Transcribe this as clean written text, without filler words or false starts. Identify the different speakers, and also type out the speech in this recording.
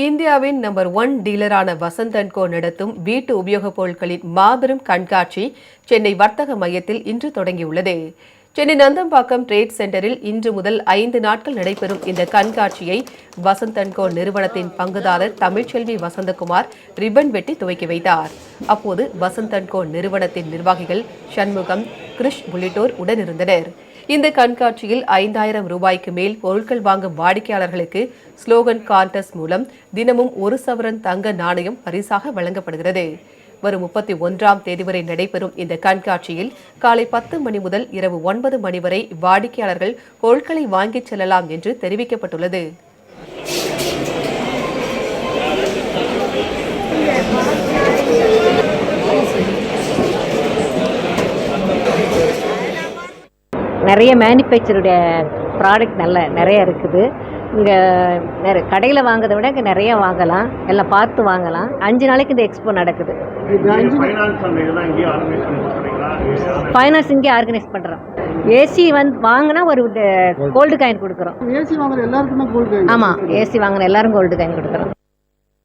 Speaker 1: இந்தியாவின் number 1 டீலரான Vasanth and கோ நடத்தும் வீட்டு உபயோகப் பொருட்களின் மாபெரும் கண்காட்சி சென்னை வர்த்தக மையத்தில் இன்று தொடங்கியுள்ளது. சென்னை நந்தம்பாக்கம் ட்ரேட் சென்டரில் இன்று முதல் 5 நாட்கள் நடைபெறும் இந்த கண்காட்சியை வசந்த் அண்ட் கோ நிறுவனத்தின் பங்குதாரர் தமிழ்ச்செல்வி வசந்தகுமார் ரிப்பன் வெட்டி துவக்கி வைத்தார். அப்போது வசந்த் அண்ட் கோ நிறுவனத்தின் நிர்வாகிகள் சண்முகம், கிருஷ் உள்ளிட்டோர் உடனிருந்தனர். இந்த கண்காட்சியில் 5000 ரூபாய்க்கு மேல் பொருட்கள் வாங்கும் வாடிக்கையாளர்களுக்கு ஸ்லோகன் கான்டெஸ்ட் மூலம் தினமும் 1 சவரன் தங்க நாணயம் பரிசாக வழங்கப்படுகிறது. வரும் 31ஆம் தேதி வரை நடைபெறும் இந்த கண்காட்சியில் காலை 10 மணி முதல் இரவு 9 மணி வரை வாடிக்கையாளர்கள் பொருட்களை வாங்கிச் செல்லலாம் என்று தெரிவிக்கப்பட்டுள்ளது.
Speaker 2: நிறைய மேனுஃபேக்சருடைய ப்ராடக்ட் நிறைய இருக்குது. இங்கே கடையில் வாங்குறதை விட இங்கே நிறைய வாங்கலாம், எல்லாம் பார்த்து வாங்கலாம். 5 நாளைக்கு இந்த எக்ஸ்போ நடக்குது. ஃபைனான்ஸ் இங்கே ஆர்கனைஸ் பண்ணுறோம். ஏசி வாங்கினா ஒரு கோல்டு காயின் கொடுக்குறோம்.
Speaker 3: ஏசி வாங்குற எல்லாருக்குமே கோல்டு காயின்?
Speaker 2: ஆமாம், ஏசி வாங்குற எல்லாரும் கோல்டு காயின் கொடுக்குறோம்.